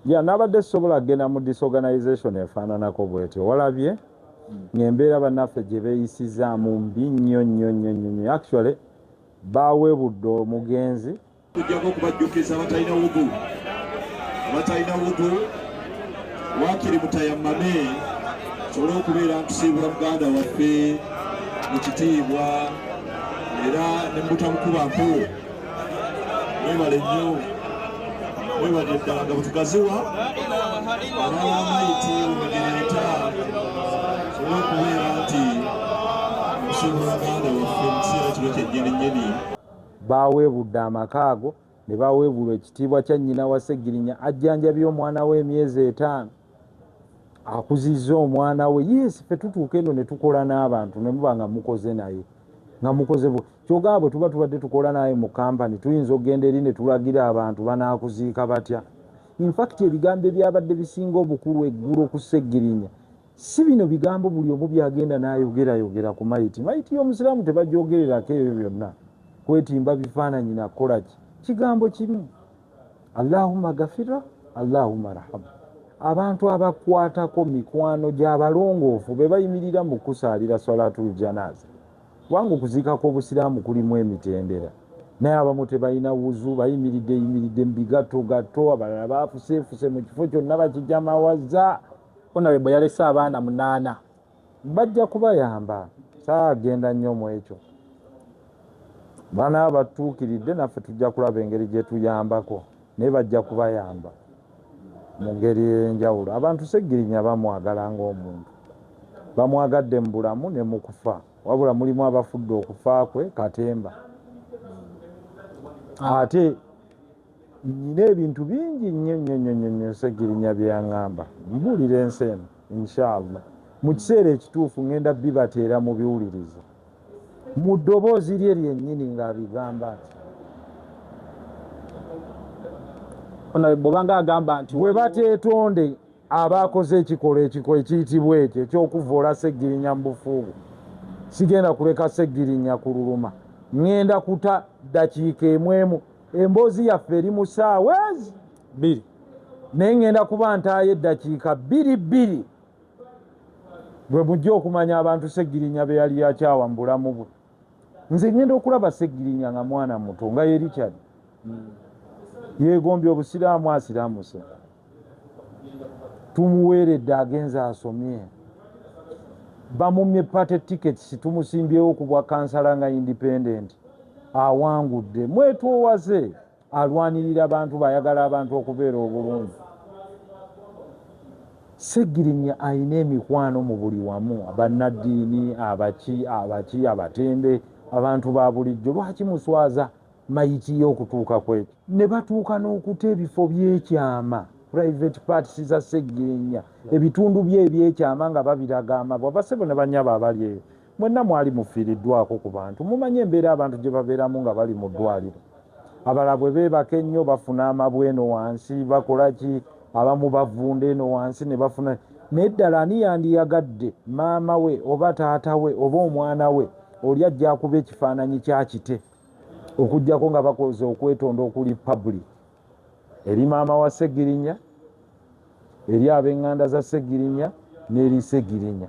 ya nabadde sobola genda mu disorganization efaananako bwetyo walabye ng'embeera bannaffe gye beeyisizaamu mbi nnyo actually baweebudde omugenzi tujjako okubajjukiza abatalina wudu waakiri mutayammame sobole okubeera ntusiibula muganda waffe mu kitiibwa era ne mutamukuba mpu mwebale nnyo mwebale ddala nga bwetugaziwa abamayiti omugereeta sobole okubeera nti tusiibula muganda waffe mu kiseera kino kyennyini baweebudde amaka ago ne baweebulwa ekitiibwa kya nnyina wa Sseggirinya ajjanjabye omwana we emyezi 5 akuzizza omwana we yes ffe tutuuka eno ne tukola n'abantu ne muba nga mukoze naye nga mukoze kyogamba bwe tuba tubadde tukola naye mu kampani tuyinza okgenda eri ne tulagira abantu banaakuziika batya in fact ebigambo ebyabadde bisinga obukulu eggulo ku Sseggirinya si bino bigambo buli omu byagenda n'ayogerayogera ku mayiti y'omusiraamu tebajjogererako ebyo byonna kwetimba bifaananyi nakola ki kigambo kimu Allahumma gafira Allahumma raham abantu abakwatako mikwano gy'abalongoofu be bayimirira mu kusaalira salatul janaza wangu okuziikako obusiraamu kulimu emitendera naye abamu tebalina wuzu bayimiridde mu bigattogatto abalala baafuseefuse mu kifo kyonna bakijamawaza onawe bwe yalese abaana 8 bajja kubayamba saagenda nnyo mu ekyo baana abatuukiridde naffe tujja kulaba engeri gye tuyambako naye bajja kubayamba mu ngeri ey'enjawulo abantu Sseggirinya bamwagala ng'omuntu bamwagadde mu bulamu ne mu kufa wabula mulimu abafudde okufa kwe katemba ate nina ebintu bingi nnyo Sseggirinya byaŋŋamba mbuulira ensi eno inshallah mu kiseera ekituufu ngenda bibateera mu biwuliriza mu ddoboozi lye lyennyini ng'abigamba nti onawe bw'obanga agamba nti bwe bateetonde abaakoze ekikolo ekiyitibwa ekyo eky'okuvoola Sseggirinya mu bufuugu sigenda kuleka Sseggirinya kululuma ŋŋenda kuta ddakiika emu emboozi yaffe eri mu ssaawa 2 naye ŋŋenda kuba ntaayo eddakiika 2 bwe mujja okumanya abantu Sseggirinya be yali akyawa mu bulamu bwe nze ŋŋenda okulaba Sseggirinya nga mwana muto nga ye Richard yeegombye obusiraamu asiraamuse tumuweeredde agenze asomye bamumye party tickets tumusimbyewo ku bwa kansala nga independent awangudde mwetoowaze alwanirira abantu bayagala abantu okubeera obulungi Sseggirinya ayina emikwano mu buli wamu abannaddiini abaki abatembe abantu ba bulijjo lwaki muswaza mayiti y'okutuuka kwekyo ne batuuka n'okuta ebifo by'ekyama private parties za Sseggirinya ebitundu bye ebyekyama nga babiraga amabwa basebo ne banyaba abali eyo mwenna mwali mufiiriddwako ku bantu mumanye embeera abantu gye babeeramu nga bali mu ddwaliro abalala bwe beebaka ennyo bafuna amabwa eno wansi bakola ki abamu bavunda eno wansi ne bafuna naye ddala ani yandiyagadde maama we oba taata we oba omwana we oli ajja akuba ekifaananyi kya kite okuggyako nga bakoze okwetonda okuli public eri maama wa Sseggirinya eri ab'eŋŋanda za Sseggirinya n'eri Sseggirinya